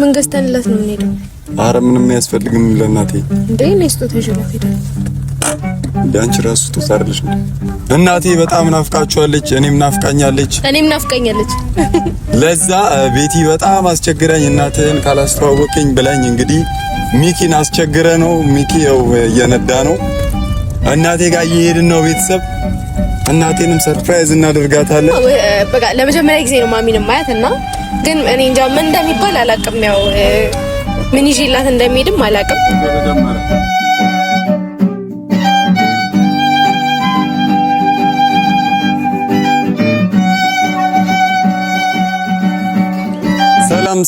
ምን ገዝተንለት ነው የምንሄደው? ኧረ ምንም አያስፈልግም ለእናቴ እንዴ ነስቶ ተሽሎት ሄደ። ዳንቺ ራሱ ተሳርልሽ እናቴ በጣም ናፍቃችኋለች፣ እኔም ናፍቃኛለች። ለዛ ቤቲ በጣም አስቸግረኝ እናትህን ካላስተዋወቀኝ ብላኝ እንግዲህ ሚኪን አስቸግረ ነው። ሚኪ ያው እየነዳ ነው። እናቴ ጋር እየሄድን ነው። ቤተሰብ እናቴንም ሰርፕራይዝ እናደርጋታለን። በቃ ለመጀመሪያ ጊዜ ነው ማሚንም ማያትና ግን እኔ እንጃ ምን እንደሚባል አላውቅም። ያው ምን ይዤላት እንደሚሄድም አላውቅም።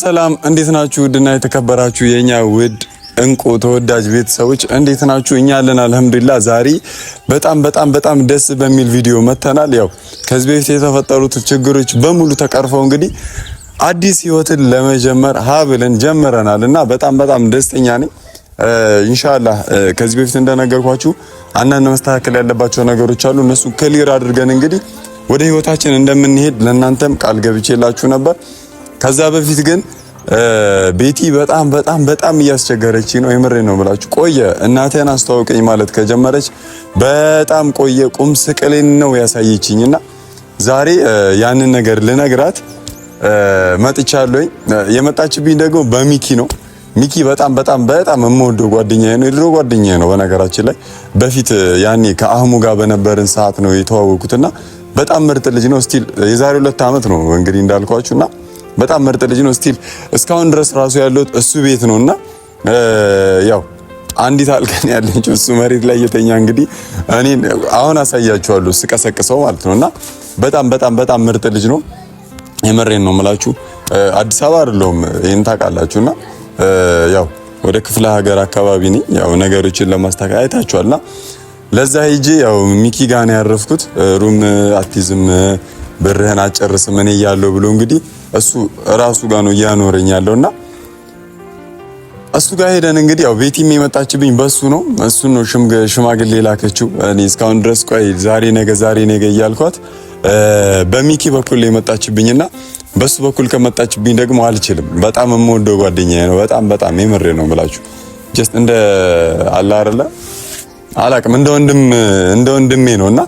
ሰላም እንዴት ናችሁ? ውድና የተከበራችሁ የኛ ውድ እንቁ ተወዳጅ ቤተሰቦች እንዴት ናችሁ? እኛ አለን አልሐምዱሊላህ። ዛሬ በጣም ደስ በሚል ቪዲዮ መተናል። ያው ከዚህ በፊት የተፈጠሩት ችግሮች በሙሉ ተቀርፈው እንግዲህ አዲስ ህይወትን ለመጀመር ብለን ጀምረናልና በጣም ደስተኛ ነኝ። ኢንሻአላህ ከዚህ በፊት እንደነገርኳችሁ አንዳንድ መስተካከል ያለባቸው ነገሮች አሉ። እነሱ ክሊር አድርገን እንግዲህ ወደ ህይወታችን እንደምንሄድ ለእናንተም ቃል ገብቼላችሁ ነበር። ከዛ በፊት ግን ቤቲ በጣም እያስቸገረች ነው። የምሬ ነው ብላችሁ ቆየ። እናቴን አስተዋውቀኝ ማለት ከጀመረች በጣም ቆየ። ቁም ስቅሌን ነው ያሳየችኝና ዛሬ ያንን ነገር ልነግራት መጥቻለሁ። የመጣችብኝ ደግሞ በሚኪ ነው። ሚኪ በጣም የምወደው ጓደኛዬ ነው። የድሮ ጓደኛዬ ነው። በነገራችን ላይ በፊት ያኔ ከአህሙ ጋር በነበርን ሰዓት ነው የተዋወቁትና በጣም ምርጥ ልጅ ነው። ስቲል የዛሬ 2 ዓመት ነው እንግዲህ እንዳልኳችሁና በጣም ምርጥ ልጅ ነው። ስቲል እስካሁን ድረስ ራሱ ያለው እሱ ቤት ነውና ያው አንዲት አልቀን ያለችው እሱ መሬት ላይ የተኛ እንግዲህ እኔ አሁን አሳያችኋለሁ ስቀሰቅሰው ማለት ነውና በጣም ምርጥ ልጅ ነው። የመሬን ነው የምላችሁ። አዲስ አበባ አይደለም ይሄን ታውቃላችሁና ያው ወደ ክፍለ ሀገር አካባቢ ነኝ። ያው ነገሮችን ለማስተካከል አይታችኋልና ለዛ ሂጂ ያው ሚኪ ጋር ነው ያረፍኩት። ሩም አትይዝም ብርህን አጨርስም እኔ ያለው ብሎ እንግዲህ እሱ ራሱ ጋር ነው እያኖረኝ ያለውና እሱ ጋር ሄደን እንግዲህ ያው ቤቲም የመጣችብኝ በሱ ነው። እሱ ነው ሽማግሌ ላከችው። እኔ እስካሁን ድረስ ቆይ ዛሬ ነገ እያልኳት በሚኪ በኩል የመጣችብኝና በሱ በኩል ከመጣችብኝ ደግሞ አልችልም። በጣም የምወደው ጓደኛዬ ነው። በጣም የምሬ ነው የምላችሁ። ጀስት እንደ አላህ አይደለ አላቅም እንደ ወንድሜ ነውና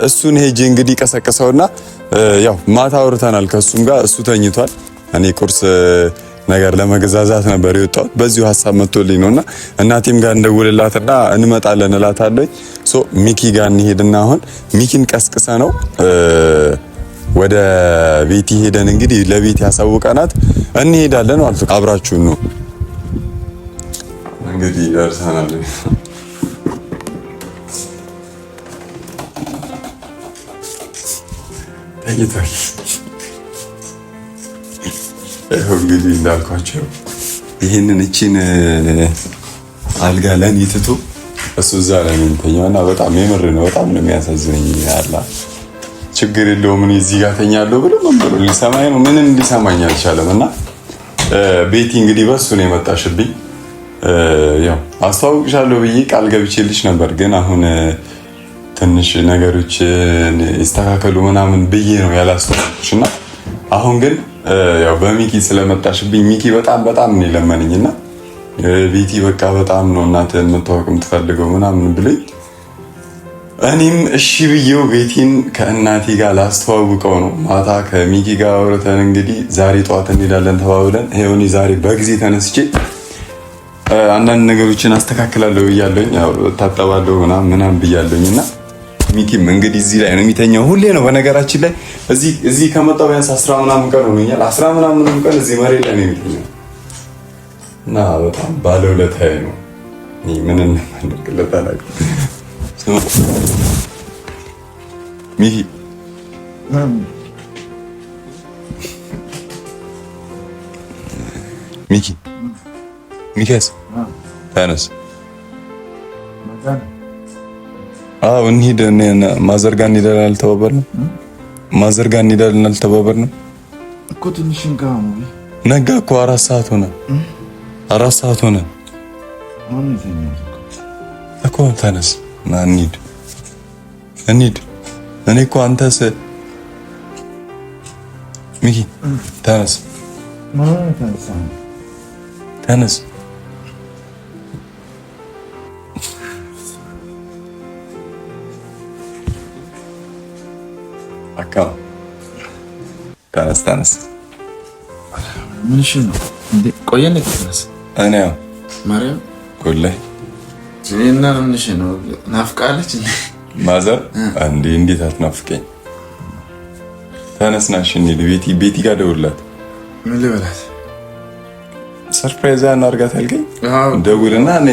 እሱን ሄጄ እንግዲህ ቀሰቀሰውና ያው ማታ አውርተናል ከሱም ጋር። እሱ ተኝቷል። እኔ ቁርስ ነገር ለመገዛዛት ነበር የወጣሁት። በዚሁ ሐሳብ መጥቶልኝ ነውና እናቴም ጋር እንደውልላትና እንመጣለን እላታለሁ። ሶ ሚኪ ጋር እንሄድና አሁን ሚኪን ቀስቅሰ ነው ወደ ቤቲ ሄደን እንግዲህ ለቤቲ ያሳውቀናት እንሄዳለን ማለት ነው። አብራችሁን ነው እንግዲህ ደርሰናል። ታይቷል። እንግዲህ እንዳልኳቸው ይሄንን እቺን አልጋ ለኔ ትቶ እሱ እዛ ላይ ነው የሚተኛውና በጣም የምር ነው። በጣም ነው የሚያሳዝነኝ። ያላ ችግር የለውም እኔ እዚህ ጋር ተኛለሁ ብሎ መንበሩ ሊሰማኝ ነው። ምንም ሊሰማኝ አልቻለምና ቤቲ እንግዲህ በሱ ነው የመጣሽብኝ። ያው አስተዋውቅሻለሁ ብዬ ቃል ገብቼልሽ ነበር፣ ግን አሁን ትንሽ ነገሮች ይስተካከሉ ምናምን ብዬ ነው ያላስተዋወቅሽና አሁን ግን ያው በሚኪ ስለመጣሽብኝ ሚኪ በጣም ነው የለመነኝና ቤቲ በቃ በጣም ነው እናትህን መታወቅ የምትፈልገው ምናምን ብለኝ እኔም እሺ ብዬው ቤቲን ከእናቴ ጋር ላስተዋውቀው ነው። ማታ ከሚኪ ጋር አውርተን እንግዲህ ዛሬ ጠዋት እንሄዳለን ተባብለን ይሄውኒ ዛሬ በጊዜ ተነስቼ አንዳንድ ነገሮችን አስተካክላለሁ ብያለሁኝ። ያው ታጠባለሁ ምናምን ብያለሁኝና ሚኪም እንግዲህ እዚህ ላይ ነው የሚተኛው። ሁሌ ነው በነገራችን ላይ እዚህ ከመጣሁ ቢያንስ 10 ምናምን ቀን ሆኖኛል። 10 ምናምን ቀን እዚህ መሬት ላይ ነው የሚተኛው እና በጣም ባለውለታዬ ነው። ምን እንደማደርግለት አላውቅም። ሚኪ ሚኪያስ ተነስ። አዎ እንሂድ። ማዘር ጋር እንሄዳለን አልተባባልንም? ማዘር ጋር እንሄዳለን አልተባባልንም እኮ። ትንሽ ነጋ እኮ 4 ሰዓት ሆነ። 4 ሰዓት ሆነ እኮ። ተነስ ና እንሂድ። እኔ እኮ አንተስ ሚኪ ተነስ። ተነስ አካ ተነስ ምን እሺ ነው እንዴ? ቆየን ተነስ እኔ ማርያም ኮላይ ጂና ምን እሺ ነው ናፍቃለች እንዴ? ማዘር አንዴ እንዴት አትናፍቀኝ? ተነስናሽ እንሂድ። ቤቲ ጋር ደውልላት። ምን ልበላት? ሰርፕራይዝ እናድርጋት ያልከኝ? ደውልና እኔ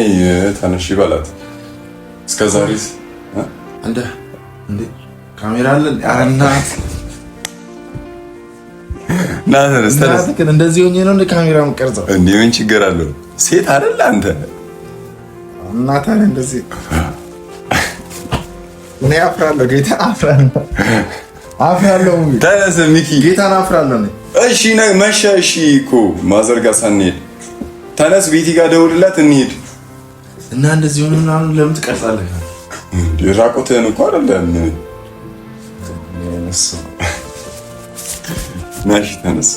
ተነሽ ይበላት። እስከዛሬስ እንዴ ካሜራ አለ አናት ተነስ። እንደዚህ ሆኜ ነው እንደ ካሜራ የምቀርጸው? እንዴ ምን ችግር አለው? ሴት አይደል አንተ? እናት አለ እንደዚህ እኔ አፍራለሁ። ጌታ አፍራለሁ። ተነስ ሚኪ፣ ጌታን አፍራለሁ። እሺ መሸ። እሺ እኮ ማዘርጋ ሳንሄድ ተነስ። ቤቲ ጋር ደውልላት እንሂድ። እና እንደዚህ ሆነ ምናምን ለምን ትቀርጻለህ? ራቆትህን እኮ አይደለም። ናሽ ተነስ።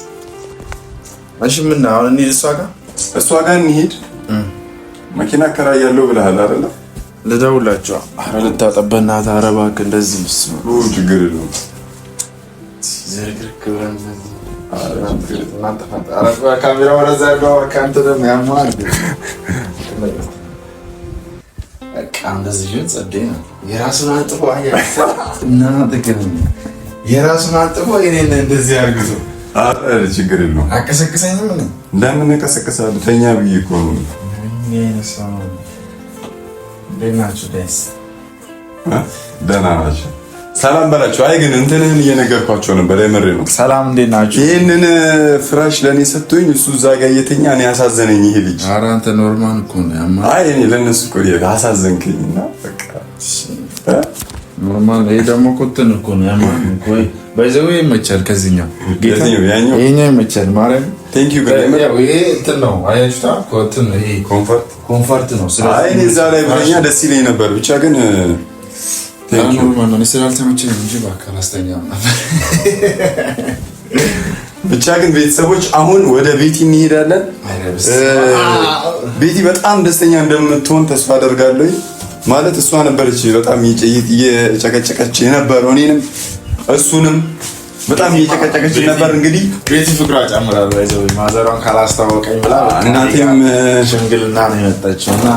እሺ ምን አሁን እንሂድ። እሷ ጋር እንሂድ። መኪና አከራያለሁ ብለሃል አይደለ? ልደውላቸው። ኧረ ልታጠበና ታረባክ እንደዚህ ነው። ችግር የለውም። ዘርግርክ ብለን ካሜራ ወደዛ ያለው አካንተ ደግሞ ያማል። በቃ እንደዚህ ግን ጸዴ ነው። የራሱን አንጥፎ እና ተከረኝ የራሱን አንጥፎ እኔን እንደዚህ አርግዞ ችግር የለውም። አቀሰቅሰኝም ምን እንደምን እቀሰቅሳለሁ? ተኛ ብዬ እኮ ነው። ደህና ናቸው። ሰላም በላቸው። አይ ግን እንትንህን እየነገርኳቸው ነበር። የምሬ ነው። ሰላም እንዴት ናቸው? ይህንን ፍራሽ ለእኔ ሰጥቶኝ እሱ እዛ ጋር እየተኛ እኔ ያሳዘነኝ ይሄ ልጅ። ኧረ አንተ ኖርማል እኮ ነው። አይ እኔ ለእነሱ እኮ አሳዘንክኝና በቃ ኖርማል። ይሄ ደግሞ እኮ እንትን እኮ ነው ያማን እኮ ባይዘው ይመቻል። ከዚህኛው ይሄኛው ይመቻል። ማርያም ቴንክ ዩ ግን ይሄ እንትን ነው አያችሁታ እኮ እንትን ይሄ ኮምፎርት ነው። አይ እኔ እዛ ላይ ብለኛ ደስ ይለኝ ነበር ብቻ ግን ኖርማል ነው። ስላልተመቸኝ እንጂ በአካል አስተኛም ነበር። ብቻ ግን ቤተሰቦች አሁን ወደ ቤቲ እንሄዳለን። ቤቲ በጣም ደስተኛ እንደምትሆን ተስፋ አደርጋለሁ። ማለት እሷ ነበረች በጣም እየጨቀጨቀች የነበረው እኔንም እሱንም በጣም እየጨቀጨቀች ነበር። እንግዲህ ቤቲ ፍቅሯ ጨምራለሁ። ባይዘው ማዘሯን ካላስታወቀኝ ብላ እናቴም ሽምግልና ነው የመጣችው እና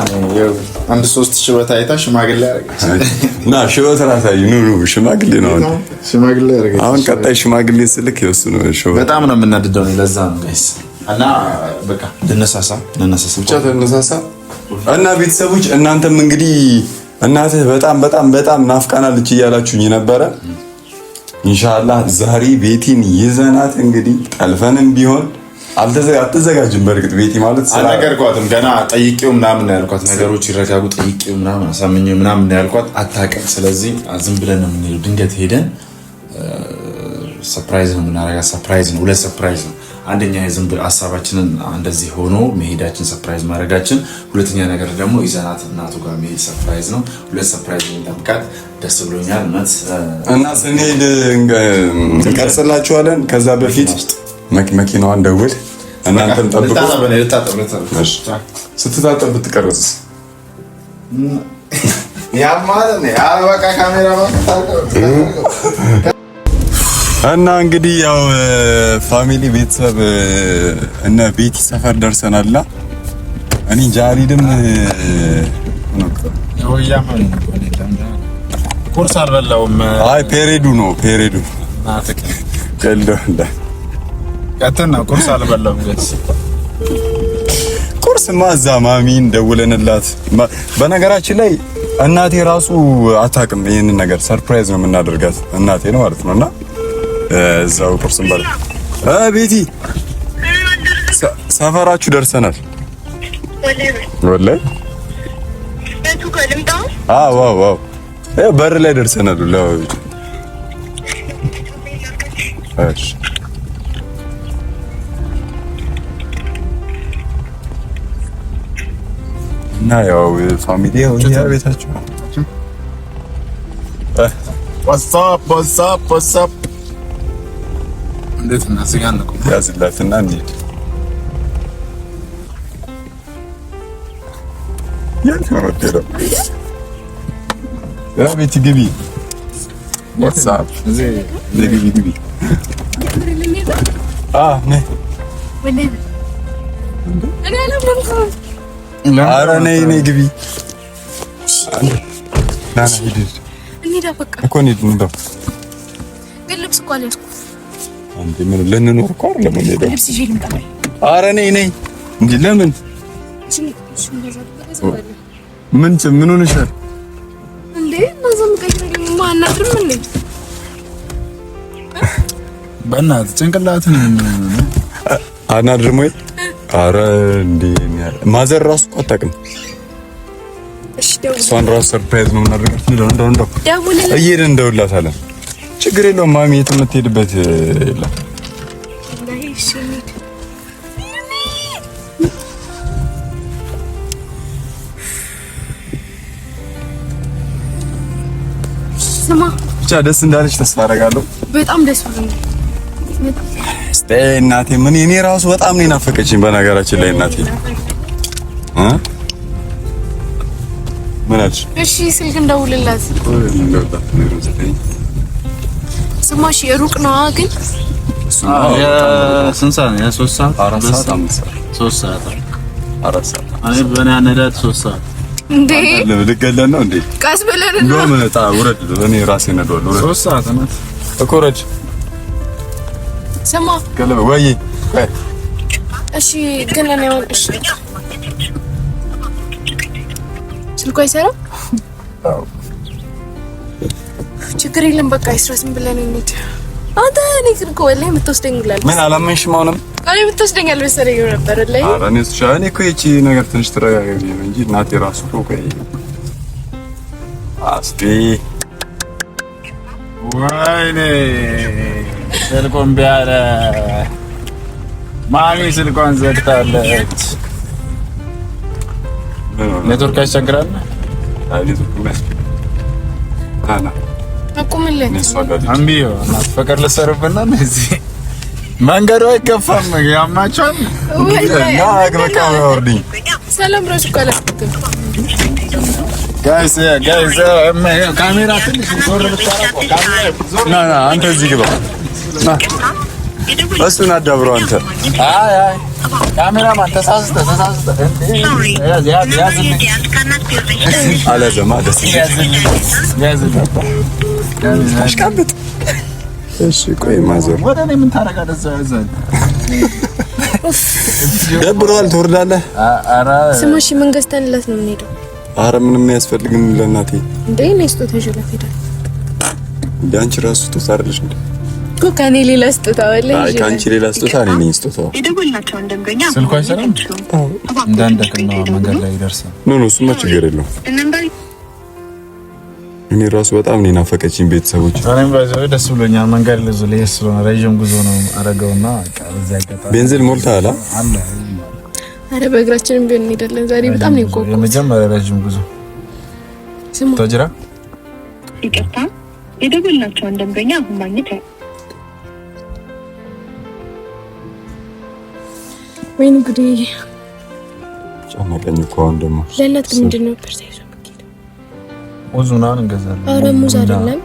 አንድ 3 ሽበት አይታ ሽማግሌ አደረገች እና ሽበት ራሳይ ኑ ሽማግሌ ነው ሽማግሌ አደረገች። አሁን ቀጣይ ሽማግሌ ስልክ ይወስኑ ነው። በጣም ነው የምናድደው ነው። ለዛ ነው ጋይስ እና በቃ ልነሳሳ ብቻ ተነሳሳ እና ቤተሰቦች እናንተም እንግዲህ እናትህ በጣም ናፍቃናለች እያላችሁኝ ነበረ። ኢንሻአላህ ዛሬ ቤቲን ይዘናት እንግዲህ ጠልፈንም ቢሆን አልተዘጋጅም። በእርግጥ ቤቲ ማለት አልነገርኳትም ገና ጠይቄው ምናምን ነው ያልኳት። ነገሮች ይረጋጉ ጠይቄው ምናምን አሳምኜው ምናምን ነው ያልኳት። አታውቅም። ስለዚህ ዝም ብለን ነው የምንሄደው። ድንገት ሄደን ሰርፕራይዝ ነው የምናደርጋት። ሰርፕራይዝ ነው፣ ሁለት ሰርፕራይዝ ነው። አንደኛ የዝም ብለን ሀሳባችንን እንደዚህ ሆኖ መሄዳችን ሰርፕራይዝ ማድረጋችን፣ ሁለተኛ ነገር ደግሞ ይዘናት እናቱ ጋር መሄድ ሰርፕራይዝ ነው። ሁለት ሰርፕራይዝ እንጠብቃት። ደስ ብሎኛል እና ስንሄድ እንቀርጽላችኋለን። ከዛ በፊት መኪናዋን ደውል እናንተም ጠብቁ። ስትታጠብ ብትቀርጽ እና እንግዲህ ያው ፋሚሊ ቤተሰብ እነ ቤቲ ሰፈር ደርሰናልና እኔ ጃሪድም ቁርስ አልበላውም። አይ ፔሬዱ ነው ፔሬዱ ቀጥና ቁርስ አልበላውም። ቁርስማ እዛ ማሚን ደውለንላት፣ በነገራችን ላይ እናቴ ራሱ አታውቅም ይሄንን ነገር። ሰርፕራይዝ ነው የምናደርጋት እናቴ ነው ማለት ነውና እዛው ቁርስ እንበላ። ቤቲ ሰፈራችሁ ደርሰናል። ወላሂ አዎ በር ላይ ደርሰናል። እሺ እና ያው ፋሚሊ ያው ቤታችሁ ዋትስአፕ እንዴት እናስጋን ነው ያዝላትና እንዴት ቤት ግቢ ዋትስአፕ ግቢ ኧረ ነይ ግቢ እኮ እንሂድ እንደው ግን ልብስ እኮ አልያዝኩም እንዴ ምን ልንኖር እኮ አይደለም እንሄደው ልብስ ይዤ ልምጣ ኧረ ነይ እንጂ ለምን ምን ሆነሻል እንዴ ማዘም ቀይረኝ ማናድርም እንዴ በእናትህ ጭንቅላትን አናድርም ወይ ኧረ እንዴ ማዘር ራሱ እኮ አታውቅም እሺ ደውል እሷን ራሱ ሰርፕራይዝ ነው የምናደርጋት እንደው ደውልልኝ እየሄድን እንደውላታለን ችግር የለውም ማሚ የትም የምትሄድበት የለም ስማ ብቻ ደስ እንዳለች ተስፋ አደርጋለሁ በጣም ደስ ብሎኛል እናቴ ምን እኔ ራሱ በጣም ነው ናፈቀችኝ በነገራችን ላይ እናቴ ምን አልሽ እሺ ስልክ እንደውልላት ስማሽ የሩቅ ነው ግን ስንት ሰዓት ነው? 3 ሰዓት 4 ሰዓት 3 ሰዓት 4 ሰዓት እኔ በእኔ አነዳት 3 ሰዓት እንዴ ልገለን ነው እንዴ ቀስ ብለን ነው መጣ ውረድ እኔ ራሴ ነደዋለሁ 3 ሰዓት ነው እኮ ረጅ ስማ ከለ ወይ እሺ ግን እኔ አሁን እሺ ስልኩ አይሰራም ችግር የለም በቃ ይስራስም ብለን እንሂድ አንተ እኔ ስልኩ ወላሂ የምትወስደኝ ይላል ምን አላመንሽም አሁንም እኔ የምትወስደኝ አልመሰለኝ ነበር ላይ ኧረ እኔ እኔ እኮ ይቺ ነገር ትንሽ ተረጋጋኝ ነው እንጂ እናቴ ራሱ እኮ አስቲ ወይኔ ስልኩን ቢያለ ማሚ ስልኳን ዘግታለች ኔትወርክ ያስቸግራል አቁምልኝ አምቢዮ እናት ፍቅር ልሰርብና እዚህ መንገዱ አይገፋም ያማቻል እና አግበቃ ወርድኝ ሰላም ራሱ ካላስከተል ጋይስ ካሜራ ትንሽ ዞር ብታረቁ ና አንተ እዚህ ግባ ና እሱን አዳብረው አንተ አይ ካሜራማን ተሳስተ አለዘማ ደስ ያዝልኝ አሽቃብጥ እሺ ቆይ ማዘር ወደ እኔ ምን ታረጋለህ እዛው ያዛል ደብሯል ትወርዳለህ ኧረ ስማሽ ምን ገዝተንላት ነው የምንሄደው ኧረ ምንም አያስፈልግም ለእናቴ እንዴ እኔ ስጦታ ይዤላት ሄዳለሁ እንደ አንቺ ራሱ ስጦታ አይደለሽ እንዴ እኮ ከኔ ሌላ ስጦታ ወላሂ አይ ካንቺ ሌላ ስጦታ እኔ ነኝ ስጦታው ስልኩ አይሰራም እንዳንደክና መንገድ ላይ ይደርሳል ኖ እሱማ ችግር የለውም እኔ ራሱ በጣም ነው ናፈቀችኝ ቤተሰቦች እኔም ባይዘው ደስ ብሎኛል መንገድ ላይ ስለሆነ ረጅም ጉዞ ነው አረጋውና በቃ በዚያ አጋጣሚ ቤንዚን ሞልተሃል አለ አረ በእግራችንም ቢሆን እንሄዳለን ዛሬ በጣም ነው የቆቆ የመጀመሪያ ረጅም ጉዞ ስሙ ተጅራ ይቅርታ የደወልናቸውን ደንበኛ አሁን ማግኘት ወይኔ ጉዴ ጨነቀኝ እኮ አሁን ደግሞ ለእናት ምንድን ነው ፐርሳይዞ ሙዙናን እንገዛለን ኧረ ሙዝ አይደለም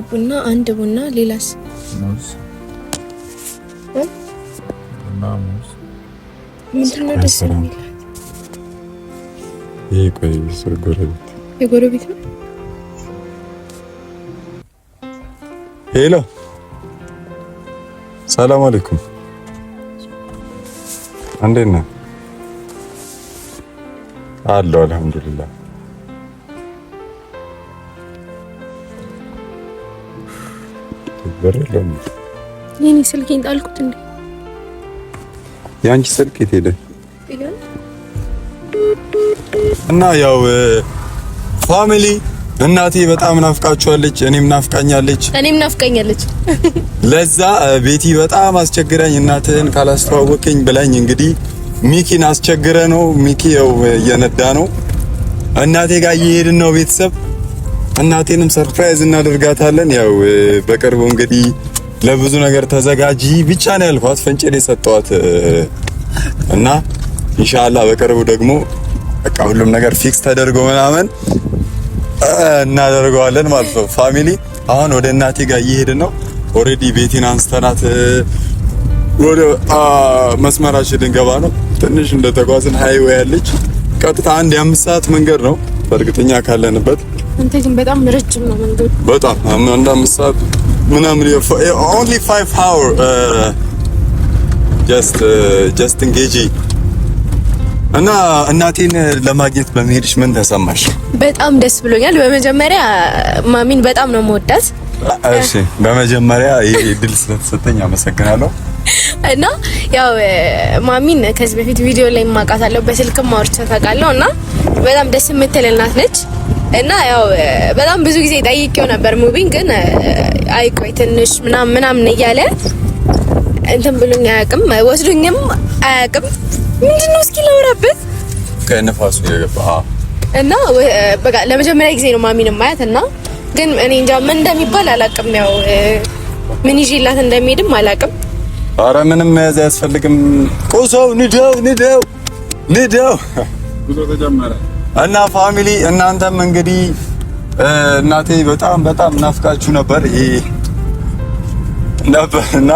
ቡና አንድ ቡና ሌላስ ሙዝ ቡና ሙዝ ምንድን ነው ደስ የሚል ይሄ ቆይ ስር ጎረቤት የጎረቤት ነው ሄሎ ሰላም አለይኩም እንዴት ነህ አለሁ አልሐምዱሊላህ በረለም የኔ ስልኬን ጣልኩት እንዴ ያንቺ ስልክ የት ሄደ እና ያው ፋሚሊ እናቴ በጣም ናፍቃችኋለች እኔም ናፍቃኛለች ለዛ ቤቲ በጣም አስቸግረኝ እናትህን ካላስተዋወቀኝ ብላኝ እንግዲህ ሚኪን አስቸግረ ነው ሚኪ ያው እየነዳ ነው እናቴ ጋር እየሄድን ነው ቤተሰብ እናቴንም ሰርፕራይዝ እናደርጋታለን ያው በቅርቡ እንግዲህ ለብዙ ነገር ተዘጋጂ ብቻ ነው ያልኳት ፈንጨዴ ሰጠዋት እና ኢንሻአላህ በቅርቡ ደግሞ በቃ ሁሉም ነገር ፊክስ ተደርጎ ምናምን እናደርገዋለን ማለት ነው። ፋሚሊ አሁን ወደ እናቴ ጋር እየሄድን ነው። ኦሬዲ ቤቲን አንስተናት ወደ መስመራችን ልንገባ ነው። ትንሽ እንደተጓዝን ሃይዌይ ያለች ቀጥታ 1 ሰዓት መንገድ ነው በእርግጠኛ ካለንበት። አንተ ግን በጣም ረጅም ነው መንገዱ። በጣም 1 ሰዓት ምናምን only 5 hours just engaging እና እናቴን ለማግኘት በመሄድሽ ምን ተሰማሽ? በጣም ደስ ብሎኛል። በመጀመሪያ ማሚን በጣም ነው የምወዳት። እሺ በመጀመሪያ ይሄ ድል ስለተሰጠኝ አመሰግናለሁ። እና ያው ማሚን ከዚህ በፊት ቪዲዮ ላይ ማውቃታለሁ፣ በስልክም አውርቻት አውቃለሁ እና በጣም ደስ የምትል እናት ነች። እና ያው በጣም ብዙ ጊዜ ጠይቄው ነበር ሙቪን ግን አይቆይ ትንሽ ምናምን እያለ እንትን ብሎኝ አያውቅም፣ ወስዶኝም አያውቅም። ምንድነው እስኪ ላወራበት ከነፋሱ የገባ እና በቃ ለመጀመሪያ ጊዜ ነው ማሚን ማያት እና ግን እኔ እንጃ ምን እንደሚባል አላውቅም። ያው ምን ይዤላት እንደሚሄድም አላውቅም። ኧረ ምንም መያዝ አያስፈልግም። ቆሶው ንደው ጉዞ ተጀመረ እና ፋሚሊ እናንተም እንግዲህ እናቴ በጣም ናፍቃችሁ ነበር ነበርና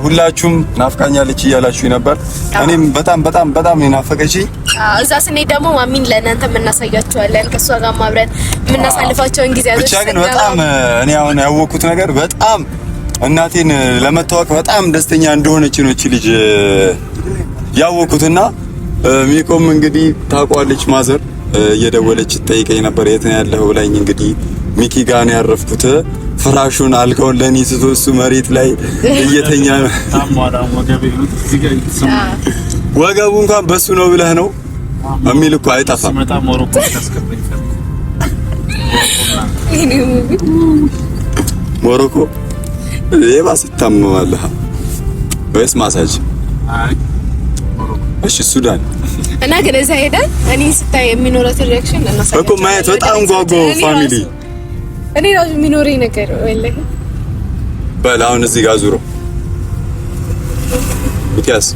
ሁላችሁም ናፍቃኛለች እያላችሁ ነበር። እኔም በጣም ናፈቀች። እዛ ስንሄድ ደግሞ ማሚን ለእናንተ እናሳያችኋለን። ከሷ ጋር አብረን የምናሳልፋቸውን ጊዜያቶች ብቻ ግን በጣም እኔ አሁን ያወቅኩት ነገር በጣም እናቴን ለመታወቅ በጣም ደስተኛ እንደሆነች ነው እቺ ልጅ ያወቅኩትና ሚቆም እንግዲህ ታውቋለች። ማዘር እየደወለች ትጠይቀኝ ነበር የት ነው ያለው ብላኝ እንግዲህ ሚኪ ጋር ነው ያረፍኩት። ፍራሹን አልጋውን ለኔ ስትወሱ መሬት ላይ እየተኛ ወገቡ እንኳን በሱ ነው ብለህ ነው የሚል እኮ አይጠፋም። ሞሮኮ የባሰ ታመማለህ ወይስ ማሳጅ? እሺ ሱዳን እና ግን እዛ ሄደ እኔ ስታይ የሚኖረው ሪአክሽን እናሳያለን እኮ ማየት በጣም ጓጓው ፋሚሊ። እኔ ራሱ የሚኖረኝ ነገር ወላሂ በል አሁን እዚህ ጋር አዙሮ ሚኪያስ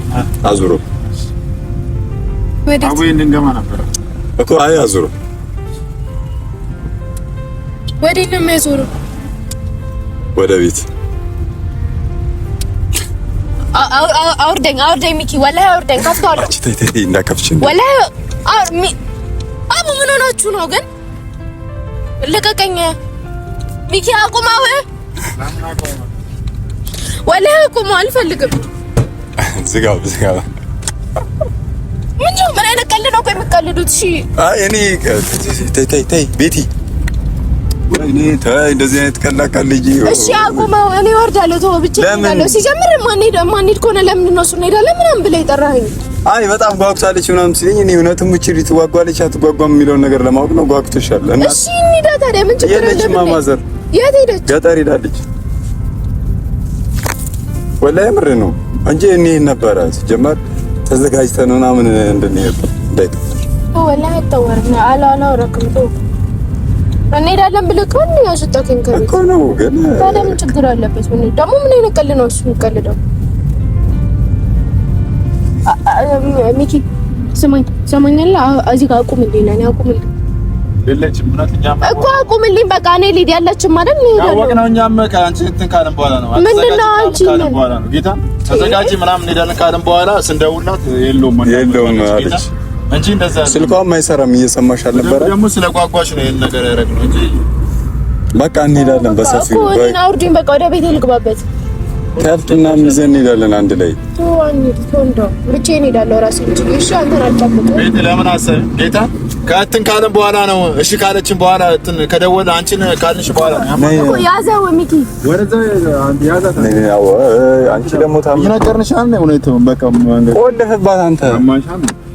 አዙሮ አቡዬ እንገማ ነበር እኮ አይ አዙሮ ወዴት ነው የሚያዞረው? ወደ ቤት አውርደኝ ሚኪ ወላሂ አውርደኝ። ከፍተዋለሁ ተይ እንዳከፍች ወላሂ አቡ ምን ሆናችሁ ነው ግን? ልቀቀኝ ሚኪ አቁማው። ወላሂ አቁማው አልፈልግም። ዝጋው ምንድነው? ምን አይነት ቀልድ ነው የምትቀልዱት? እሺ አይ እኔ ተይ ቤቲ ወይኔ ተይ እንደዚህ አይነት ቀላቃል ልጅ። እሺ አቁመው። እኔ ወርዳለሁ። ተው ብቻ እሄዳለሁ። ሲጀምር ማን ሄድ ከሆነ ለምንድን ነው እሱ እንሄዳለን ምናምን ብለህ የጠራኸኝ? አይ በጣም ጓጉታለች ምናምን ሲለኝ እኔ እውነትም እቺ ልጅ ትጓጓለች አትጓጓም የሚለውን ነገር ለማወቅ ነው። ጓጉቶሻል እና እሺ እንሂዳ ታዲያ ምን ችግር አለ? የለችም ማማዘር የት ሄደች? ገጠር ሄዳለች። ወላሂ ምር ነው እንጂ እኔ ነበር ሲጀመር ተዘጋጅተን ምናምን እንድንሄድ እንዳይቀር ወላሂ ተወርና አላወራክም ተው እንሄዳለን ብለህ ከሆነ ያስወጣከኝ ከቤት እኮ ነው። ግን ታዲያ ምን ችግር አለበት? ምን ደግሞ ምን አይነት ቀልድ ነው እሱ የሚቀልደው? ሚኪ ሰማኛለህ? እዚህ ጋር አቁምልኝ፣ ለኔ አቁምልኝ። የለችም እኮ አቁምልኝ። በቃ እኔ ልሂድ ያለችም አይደል? ያወቅነው እኛም ከአንቺ እንትን ካልን በኋላ ነው። ምንድነው አንቺ ካልን በኋላ ነው ጌታ ተዘጋጂ ምናምን እንሄዳለን ካልን በኋላ ስንደውላት የለውም አለች እንጂ እንደዛ ስልኳም አይሰራም። እየሰማሽ አልነበረ? ደግሞ ስለጓጓሽ ነው ይሄን ነገር ያደረግነው እንጂ በቃ እንሄዳለን በሰፊው። ወይ አውርዱኝ፣ በቃ ወደ ቤቴ ልግባበት። ከብትና ምዘን እንሄዳለን አንድ ላይ። እንደው ብቻዬን እሄዳለሁ ራሴ እንጂ። እሺ አንተን አልጠብቅም። ቤት ለምን አሰብ ጌታ ከእንትን ካልን በኋላ ነው። እሺ ካለችን በኋላ እንትን ከደወለ አንቺን ካልንሽ በኋላ ነው እኮ ያዘው ሚኪ ወደዛ ያዛት ነው። አንቺ ደግሞ ታም ይነገርሻል ነው ሁኔታው። በቃ ቆልፍባት አንተ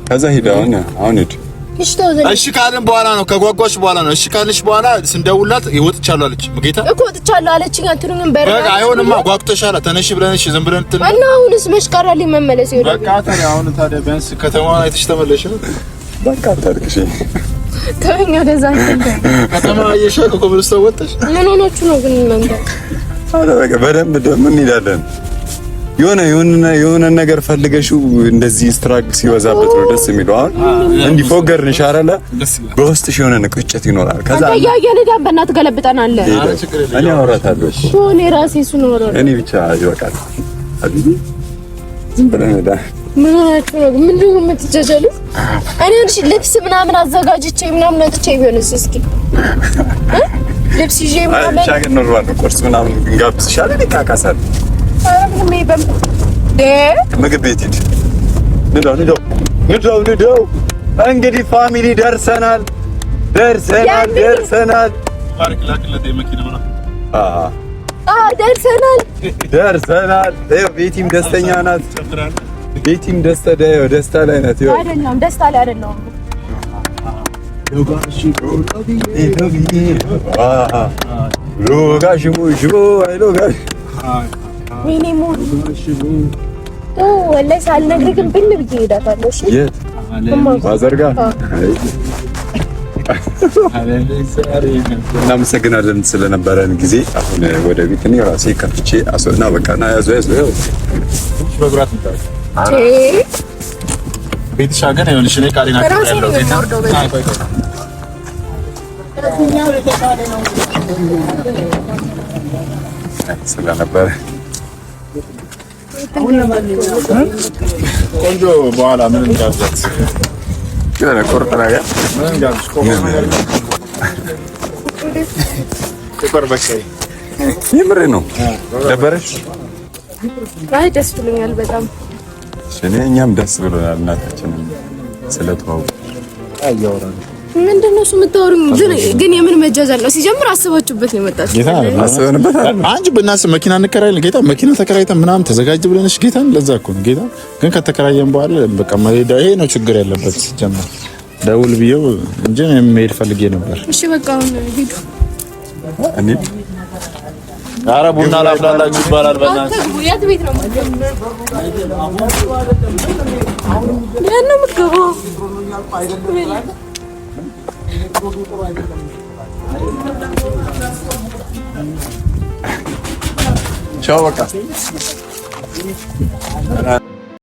ከዛ ሂድ አሁን ሂድ። እሺ ካልን በኋላ ነው ከጓጓሽ በኋላ ነው። እሺ ካልሽ በኋላ ስንደውላት ይወጥቻለሁ አለች። ጌታ እኮ ወጥቻለሁ አለችኝ። አንተንም በረጋ በቃ አይሆንማ ጓጉተሻል። ተነሽ ብለንሽ ዝም ብለን እንትን እና አሁንስ መሽቀራልኝ መመለስ ይወዳል። በቃ ታዲያ አሁን ታዲያ ቢያንስ ከተማውን አይተሽ ተመለሽ። በቃ ታርክሽ ከኛ ወደዛ ከተማ አየሽ ኮብልስቶ ወጥሽ ምን ሆናችሁ ነው ግን እናንተ? አረ በቃ በደንብ ደግሞ እንሄዳለን። የሆነ ነገር ፈልገሽው እንደዚህ ስትራግል ሲበዛበት ነው ደስ የሚለው። አሁን እንዲህ ፎገርንሽ አይደለ በውስጥሽ የሆነ ንቁጭት ይኖራል። ከዛ ያያየን ዳም በእናትህ ገለብጠናል። እኔ አወራታለሁ እኮ እኔ ራሴ እሱን አወራለሁ። እኔ ብቻ ይበቃል። አቢቢ ዝም ብለን ወዳ ምን ሆናችሁ ነው? ምንድን ነው የምትጃጃሉት? እኔ ልብስ ምናምን አዘጋጅቼ ምናምን መጥቼ ቢሆንስ እስኪ ልብስ ይዤ ምናምን ሻገር ኖርዋል ቁርስ ምናምን እንጋብዝሻለን። ይካካሳል ምግብ ቤት ሂድ። ንዳው እንግዲህ ፋሚሊ ደርሰናል። ደርሰናል። ቤቲም ደስተኛ ናት። ቤቲም ደስታ ላይ ናት። አይደለም ደስታ ላይ አይደለም። ወላሂ ሳልነግርህ ግን ብን ብዬ እሄዳታለሁ። እሺ የት ማዘርጋ እናመሰግናለን ስለነበረን ጊዜ። አሁን ወደ ቤት እኔ ራሴ ከፍቼ አስወና በቃና ያዙ በግራት ቤት ሻገር ይኸውልሽ እኔ ቃሌን አክብሬያለሁ። ስለነበረ ቆንጆ በኋላ ምን እንዳዛት የሆነ ቁርጥ ነገር ምን እንዳዝሽ በቃ የምሬ ነው። ደበረሽ? አይ ደስ ብሎኛል በጣም። እኛም ደስ ብሎናል። እናታችንን ስለተዋወቁ አያወራን ምንድን ነው እሱ የምታወሩኝ? ግን የምን መጃጃል ነው? ሲጀምር አስባችሁበት ነው የመጣችሁት? ጌታ አስበንበት አይደል? አንቺ ብናስብ መኪና እንከራይለን ጌታ መኪና ተከራይተን ምናምን ተዘጋጅ ብለንሽ ጌታን ለዛ እኮ ነው ጌታ። ግን ከተከራየን በኋላ በቃ መሄድ ይሄ ነው ችግር ያለበት። ሲጀምር ደውል ብዬው እንጂ መሄድ ፈልጌ ነበር። እሺ በቃ አሁን ሂዱ። እኔ ኧረ ቡና ላፍላላችሁ ይባላል። በእናትህ የት ቤት ነው የምትገባው? ቻው በቃ